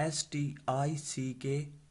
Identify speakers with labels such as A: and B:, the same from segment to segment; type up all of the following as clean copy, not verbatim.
A: STICK,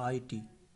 A: IT,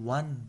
A: 1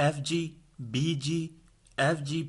A: FG, BG, FG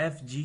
A: FG,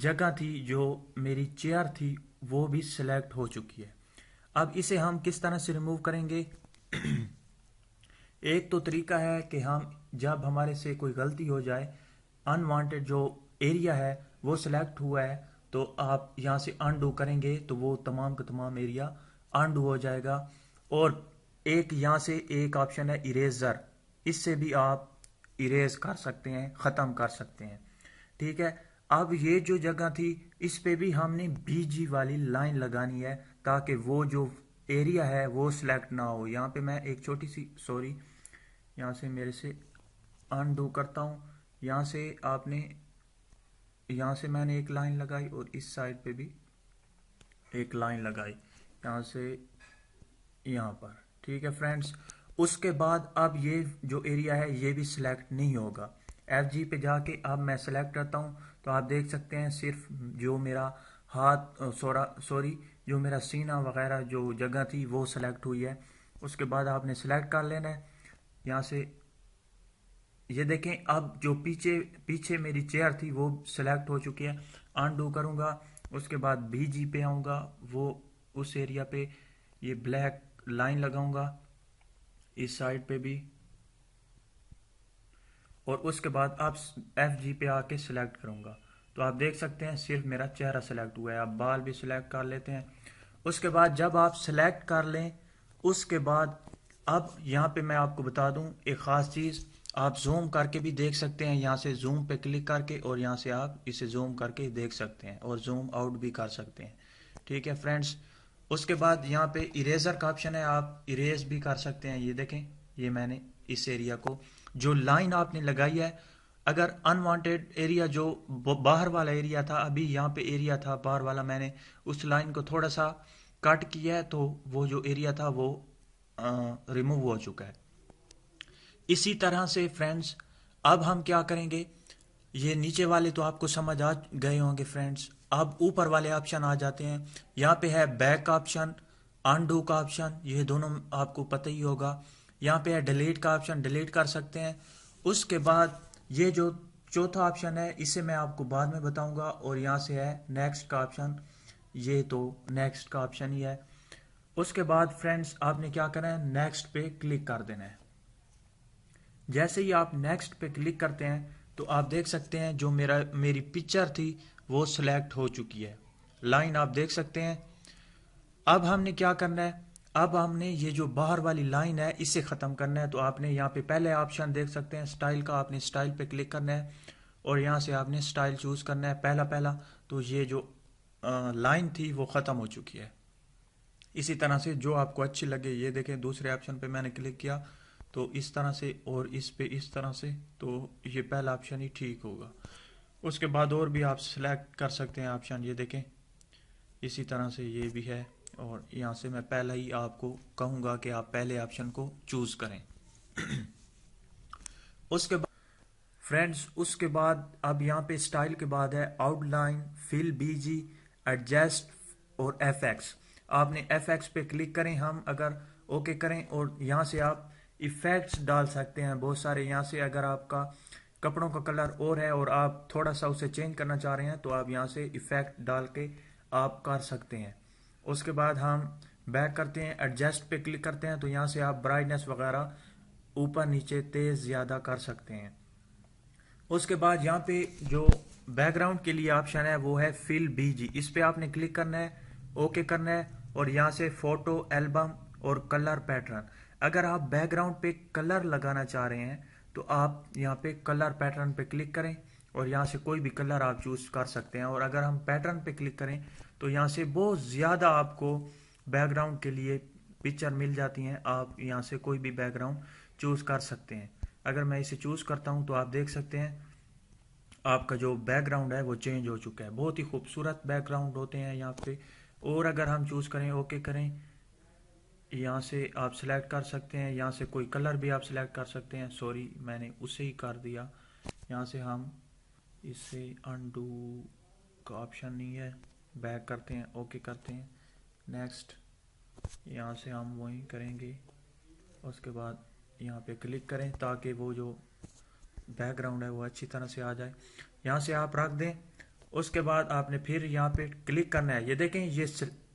A: جگہ تھی جو میری چیئر تھی وہ بھی سلیکٹ ہو چکی ہے۔ اب اسے ہم کس طرح سے ریموو کریں گے؟ ایک تو طریقہ ہے کہ ہم جب ہمارے سے کوئی غلطی ہو جائے، انوانٹیڈ جو ایریا ہے وہ سلیکٹ ہوا ہے، تو آپ یہاں سے انڈو کریں گے تو وہ تمام کا تمام ایریا انڈو ہو جائے گا۔ اور ایک یہاں سے ایک آپشن ہے اریزر، اس سے بھی آپ اریز کر سکتے ہیں، ختم کر سکتے ہیں، ٹھیک ہے۔ اب یہ جو جگہ تھی اس پہ بھی ہم نے بی جی والی لائن لگانی ہے تاکہ وہ جو ایریا ہے وہ سلیکٹ نہ ہو۔ یہاں پہ میں ایک چھوٹی سی سوری یہاں سے میرے سے انڈو کرتا ہوں، یہاں سے آپ نے یہاں سے میں نے ایک لائن لگائی اور اس سائڈ پہ بھی ایک لائن لگائی یہاں سے یہاں پر، ٹھیک ہے فرینڈز۔ اس کے بعد اب یہ جو ایریا ہے یہ بھی سلیکٹ نہیں ہوگا۔ ایف جی پہ جا کے اب میں سلیکٹ کرتا ہوں تو آپ دیکھ سکتے ہیں صرف جو میرا ہاتھ جو میرا سینہ وغیرہ جو جگہ تھی وہ سلیکٹ ہوئی ہے۔ اس کے بعد آپ نے سلیکٹ کر لینا ہے یہاں سے، یہ دیکھیں اب جو پیچھے میری چیئر تھی وہ سلیکٹ ہو چکی ہے۔ انڈو کروں گا، اس کے بعد بی جی پہ آؤں گا، وہ اس ایریا پہ یہ بلیک لائن لگاؤں گا اس سائڈ پہ بھی، اور اس کے بعد آپ ایف جی پہ آ کے سلیکٹ کروں گا تو آپ دیکھ سکتے ہیں صرف میرا چہرہ سلیکٹ ہوا ہے۔ آپ بال بھی سلیکٹ کر لیتے ہیں۔ اس کے بعد جب آپ سلیکٹ کر لیں اس کے بعد اب یہاں پہ میں آپ کو بتا دوں ایک خاص چیز، آپ زوم کر کے بھی دیکھ سکتے ہیں، یہاں سے زوم پہ کلک کر کے اور یہاں سے آپ اسے زوم کر کے دیکھ سکتے ہیں اور زوم آؤٹ بھی کر سکتے ہیں، ٹھیک ہے فرینڈز۔ اس کے بعد یہاں پہ اریزر کا آپشن ہے، آپ اریز بھی کر سکتے ہیں۔ یہ دیکھیں یہ میں نے اس ایریا کو جو لائن آپ نے لگائی ہے، اگر انوانٹیڈ ایریا جو باہر والا ایریا تھا، ابھی یہاں پہ ایریا تھا باہر والا، میں نے اس لائن کو تھوڑا سا کٹ کیا ہے تو وہ جو ایریا تھا وہ ریموو ہو چکا ہے۔ اسی طرح سے فرینڈز اب ہم کیا کریں گے، یہ نیچے والے تو آپ کو سمجھ آ گئے ہوں گے فرینڈز، اب اوپر والے آپشن آ جاتے ہیں۔ یہاں پہ ہے بیک آپشن، انڈو کا آپشن، یہ دونوں آپ کو پتہ ہی ہوگا۔ یہاں پہ ہے ڈیلیٹ کا آپشن، ڈیلیٹ کر سکتے ہیں۔ اس کے بعد یہ جو چوتھا آپشن ہے اسے میں آپ کو بعد میں بتاؤں گا، اور یہاں سے ہے نیکسٹ کا آپشن، یہ تو نیکسٹ کا آپشن ہی ہے۔ اس کے بعد فرینڈز آپ نے کیا کرنا ہے، نیکسٹ پہ کلک کر دینا ہے۔ جیسے ہی آپ نیکسٹ پہ کلک کرتے ہیں تو آپ دیکھ سکتے ہیں جو میری پکچر تھی وہ سلیکٹ ہو چکی ہے، لائن آپ دیکھ سکتے ہیں۔ اب ہم نے کیا کرنا ہے، اب ہم نے یہ جو باہر والی لائن ہے اسے ختم کرنا ہے، تو آپ نے یہاں پہ پہلے آپشن دیکھ سکتے ہیں سٹائل کا، آپ نے سٹائل پہ کلک کرنا ہے اور یہاں سے آپ نے سٹائل چوز کرنا ہے پہلا، تو یہ جو لائن تھی وہ ختم ہو چکی ہے۔ اسی طرح سے جو آپ کو اچھی لگے، یہ دیکھیں دوسرے آپشن پہ میں نے کلک کیا تو اس طرح سے، اور اس پہ اس طرح سے، تو یہ پہلا آپشن ہی ٹھیک ہوگا۔ اس کے بعد اور بھی آپ سلیکٹ کر سکتے ہیں آپشن، یہ دیکھیں اسی طرح سے یہ بھی ہے، اور یہاں سے میں پہلا ہی آپ کو کہوں گا کہ آپ پہلے آپشن کو چوز کریں۔ اس کے بعد فرینڈز اس کے بعد اب یہاں پہ سٹائل کے بعد ہے آؤٹ لائن، فل بی جی، ایڈجسٹ اور ایف ایکس۔ آپ نے ایف ایکس پہ کلک کریں، ہم اگر اوکے کریں، اور یہاں سے آپ ایفیکٹس ڈال سکتے ہیں بہت سارے۔ یہاں سے اگر آپ کا کپڑوں کا کلر اور ہے اور آپ تھوڑا سا اسے چینج کرنا چاہ رہے ہیں تو آپ یہاں سے ایفیکٹ ڈال کے آپ کر سکتے ہیں۔ اس کے بعد ہم بیک کرتے ہیں، ایڈجسٹ پہ کلک کرتے ہیں تو یہاں سے آپ برائٹنس وغیرہ اوپر نیچے تیز زیادہ کر سکتے ہیں۔ اس کے بعد یہاں پہ جو بیک گراؤنڈ کے لیے آپشن ہے وہ ہے فل بی جی، اس پہ آپ نے کلک کرنا ہے، اوکے کرنا ہے، اور یہاں سے فوٹو البم اور کلر پیٹرن، اگر آپ بیک گراؤنڈ پہ کلر لگانا چاہ رہے ہیں تو آپ یہاں پہ کلر پیٹرن پہ کلک کریں اور یہاں سے کوئی بھی کلر آپ چوز کر سکتے ہیں، اور اگر ہم پیٹرن پہ کلک کریں تو یہاں سے بہت زیادہ آپ کو بیک گراؤنڈ کے لیے پکچر مل جاتی ہیں، آپ یہاں سے کوئی بھی بیک گراؤنڈ چوز کر سکتے ہیں۔ اگر میں اسے چوز کرتا ہوں تو آپ دیکھ سکتے ہیں آپ کا جو بیک گراؤنڈ ہے وہ چینج ہو چکا ہے، بہت ہی خوبصورت بیک گراؤنڈ ہوتے ہیں یہاں پہ۔ اور اگر ہم چوز کریں، اوکے کریں، یہاں سے آپ سلیکٹ کر سکتے ہیں، یہاں سے کوئی کلر بھی آپ سلیکٹ کر سکتے ہیں، سوری میں نے اسے ہی کر دیا۔ یہاں سے ہم اسے انڈو کا آپشن نہیں ہے، بیک کرتے ہیں، اوکے کرتے ہیں، نیکسٹ، یہاں سے ہم وہی کریں گے۔ اس کے بعد یہاں پہ کلک کریں تاکہ وہ جو بیک گراؤنڈ ہے وہ اچھی طرح سے آ جائے، یہاں سے آپ رکھ دیں۔ اس کے بعد آپ نے پھر یہاں پہ کلک کرنا ہے. یہ دیکھیں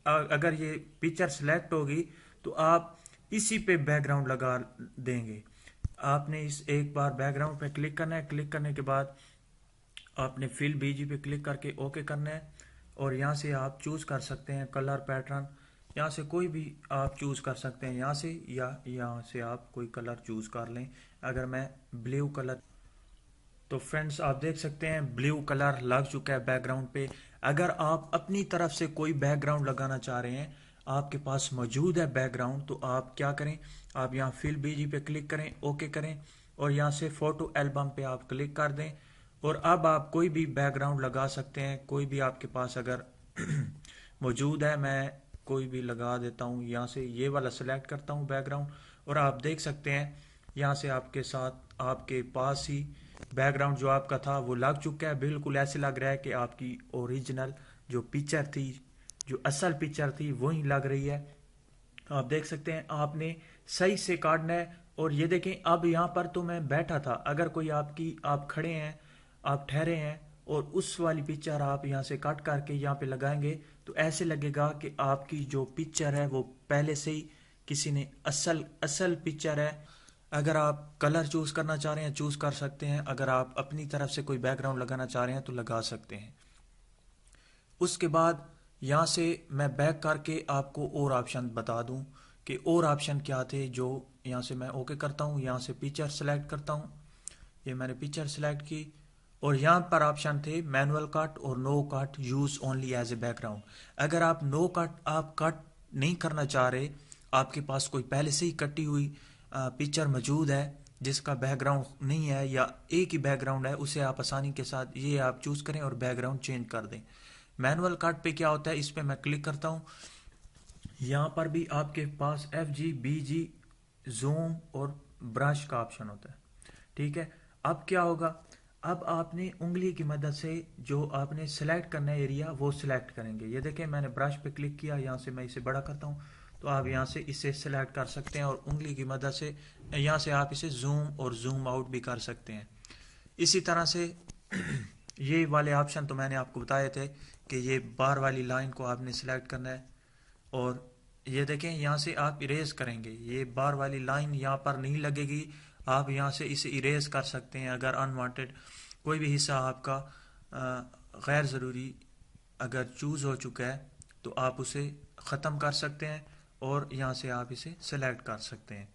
A: اگر یہ پکچر سلیکٹ ہوگی تو آپ اسی پہ بیک گراؤنڈ لگا دیں گے. آپ نے اس ایک بار بیک گراؤنڈ پہ کلک کرنا ہے. کلک کرنے کے بعد آپ نے فل بی جی پہ کلک کر کے اوکے کرنا ہے اور یہاں سے آپ چوز کر سکتے ہیں کلر پیٹرن. یہاں سے کوئی بھی آپ چوز کر سکتے ہیں یہاں سے، یا یہاں سے آپ کوئی کلر چوز کر لیں. اگر میں بلیو کلر، تو فرینڈس آپ دیکھ سکتے ہیں بلیو کلر لگ چکا ہے بیک گراؤنڈ پہ. اگر آپ اپنی طرف سے کوئی بیک گراؤنڈ لگانا چاہ رہے ہیں، آپ کے پاس موجود ہے بیک گراؤنڈ، تو آپ کیا کریں، آپ یہاں فل بی جی پہ کلک کریں، اوکے کریں اور یہاں سے فوٹو البم پہ آپ کلک کر دیں. اور اب آپ کوئی بھی بیک گراؤنڈ لگا سکتے ہیں، کوئی بھی آپ کے پاس اگر موجود ہے. میں کوئی بھی لگا دیتا ہوں، یہاں سے یہ والا سلیکٹ کرتا ہوں بیک گراؤنڈ اور آپ دیکھ سکتے ہیں یہاں سے آپ کے ساتھ آپ کے پاس ہی بیک گراؤنڈ جو آپ کا تھا وہ لگ چکا ہے. بالکل ایسے لگ رہا ہے کہ آپ کی اوریجنل جو پکچر تھی، جو اصل پکچر تھی، وہی لگ رہی ہے. آپ دیکھ سکتے ہیں آپ نے صحیح سے کاٹنا ہے. اور یہ دیکھیں اب یہاں پر تو میں بیٹھا تھا، اگر کوئی آپ کھڑے ہیں، آپ ٹھہرے ہیں اور اس والی پکچر آپ یہاں سے کٹ کر کے یہاں پہ لگائیں گے تو ایسے لگے گا کہ آپ کی جو پکچر ہے وہ پہلے سے ہی کسی نے اصل پکچر ہے. اگر آپ کلر چوز کرنا چاہ رہے ہیں چوز کر سکتے ہیں، اگر آپ اپنی طرف سے کوئی بیک گراؤنڈ لگانا چاہ رہے ہیں تو لگا سکتے ہیں. اس کے بعد یہاں سے میں بیک کر کے آپ کو اور آپشن بتا دوں کہ اور آپشن کیا تھے. جو یہاں سے میں اوکے کرتا ہوں، یہاں سے پکچر سلیکٹ کرتا ہوں، یہ میں نے پکچر سلیکٹ کی اور یہاں پر آپشن تھے مینول کٹ اور no cut use only as a background. اگر آپ نو کٹ آپ کٹ نہیں کرنا چاہ رہے، آپ کے پاس کوئی پہلے سے ہی کٹی ہوئی پکچر موجود ہے جس کا بیک گراؤنڈ نہیں ہے یا ایک ہی بیک گراؤنڈ ہے، اسے آپ آسانی کے ساتھ یہ آپ چوز کریں اور بیک گراؤنڈ چینج کر دیں. مینول کٹ پہ کیا ہوتا ہے، اس پہ میں کلک کرتا ہوں. یہاں پر بھی آپ کے پاس F G, B G, zoom اور برش کا آپشن ہوتا ہے. ٹھیک ہے، اب کیا ہوگا، اب آپ نے انگلی کی مدد سے جو آپ نے سلیکٹ کرنا ہے ایریا وہ سلیکٹ کریں گے. یہ دیکھیں میں نے برش پہ کلک کیا، یہاں سے میں اسے بڑا کرتا ہوں تو آپ یہاں سے اسے سلیکٹ کر سکتے ہیں اور انگلی کی مدد سے یہاں سے آپ اسے زوم اور زوم آؤٹ بھی کر سکتے ہیں. اسی طرح سے یہ والے آپشن تو میں نے آپ کو بتائے تھے کہ یہ بار والی لائن کو آپ نے سلیکٹ کرنا ہے اور یہ دیکھیں یہاں سے آپ اریز کریں گے، یہ بار والی لائن یہاں پر نہیں لگے گی، آپ یہاں سے اسے اریز کر سکتے ہیں. اگر انوانٹیڈ کوئی بھی حصہ آپ کا غیر ضروری اگر چوز ہو چکا ہے تو آپ اسے ختم کر سکتے ہیں اور یہاں سے آپ اسے سلیکٹ کر سکتے ہیں.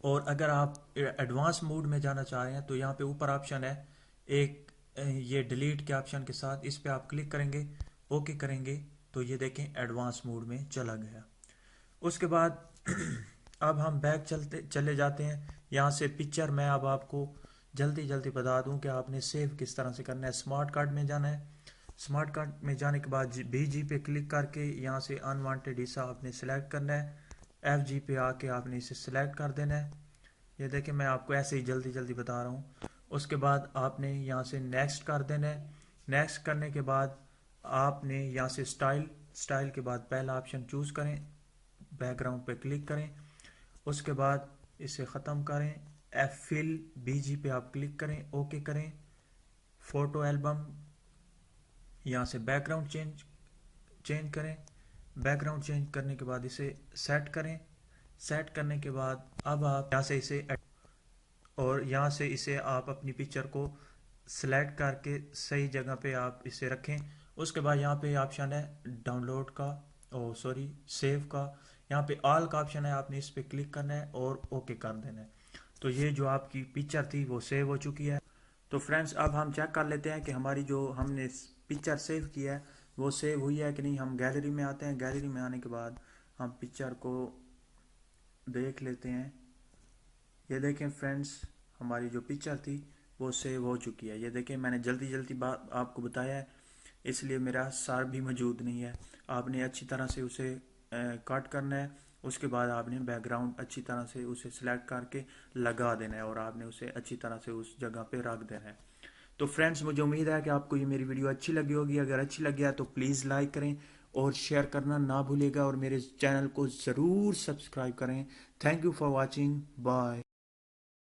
A: اور اگر آپ ایڈوانس موڈ میں جانا چاہ رہے ہیں تو یہاں پہ اوپر آپشن ہے ایک یہ ڈیلیٹ کے آپشن کے ساتھ، اس پہ آپ کلک کریں گے، اوکے کریں گے تو یہ دیکھیں ایڈوانس موڈ میں چلا گیا. اس کے بعد اب ہم بیک چلے جاتے ہیں. یہاں سے پکچر میں اب آپ کو جلدی بتا دوں کہ آپ نے سیو کس طرح سے کرنا ہے. اسمارٹ کارڈ میں جانا ہے. اسمارٹ کارڈ میں جانے کے بعد بی جی پہ کلک کر کے یہاں سے انوانٹیڈ حصہ آپ نے سلیکٹ کرنا ہے. ایف جی پہ آ کے آپ نے اسے سلیکٹ کر دینا ہے. یہ دیکھیں میں آپ کو ایسے ہی جلدی بتا رہا ہوں. اس کے بعد آپ نے یہاں سے نیکسٹ کر دینا ہے. نیکسٹ کرنے کے بعد آپ نے یہاں سے سٹائل کے بعد پہلا آپشن چوز کریں، بیک گراؤنڈ پہ کلک کریں، اس کے بعد اسے ختم کریں. فل بی جی پہ آپ کلک کریں، اوکے کریں. فوٹو البم، یہاں سے بیک گراؤنڈ چینج کریں. بیک گراؤنڈ چینج کرنے کے بعد اسے سیٹ کریں. سیٹ کرنے کے بعد اب آپ یہاں سے اسے اور یہاں سے اسے آپ اپنی پکچر کو سلیکٹ کر کے صحیح جگہ پہ آپ اسے رکھیں. اس کے بعد یہاں پہ آپشن ہے ڈاؤن لوڈ کا، سیو کا. یہاں پہ آل کا آپشن ہے، آپ نے اس پہ کلک کرنا ہے اور اوکے کر دینا ہے. تو یہ جو آپ کی پکچر تھی وہ سیو ہو چکی ہے. تو فرینڈس اب ہم چیک کر لیتے ہیں کہ ہماری جو ہم نے پکچر سیو کی ہے وہ سیو ہوئی ہے کہ نہیں. ہم گیلری میں آتے ہیں. گیلری میں آنے کے بعد ہم پکچر کو دیکھ لیتے ہیں. یہ دیکھیں فرینڈس ہماری جو پکچر تھی وہ سیو ہو چکی ہے. یہ دیکھیں میں نے جلدی بات آپ کو بتایا ہے، اس لیے میرا سر بھی موجود نہیں ہے. آپ نے اچھی طرح سے اسے کٹ کرنا ہے. اس کے بعد آپ نے بیک گراؤنڈ اچھی طرح سے اسے سلیکٹ کر کے لگا دینا ہے اور آپ نے اسے اچھی طرح سے اس جگہ پہ رکھ دینا ہے. تو فرینڈس مجھے امید ہے کہ آپ کو یہ میری ویڈیو اچھی لگی ہوگی. اگر اچھی لگی ہے تو پلیز لائک کریں اور شیئر کرنا نہ بھولے گا اور میرے چینل کو ضرور سبسکرائب کریں. Thank you for watching. Bye.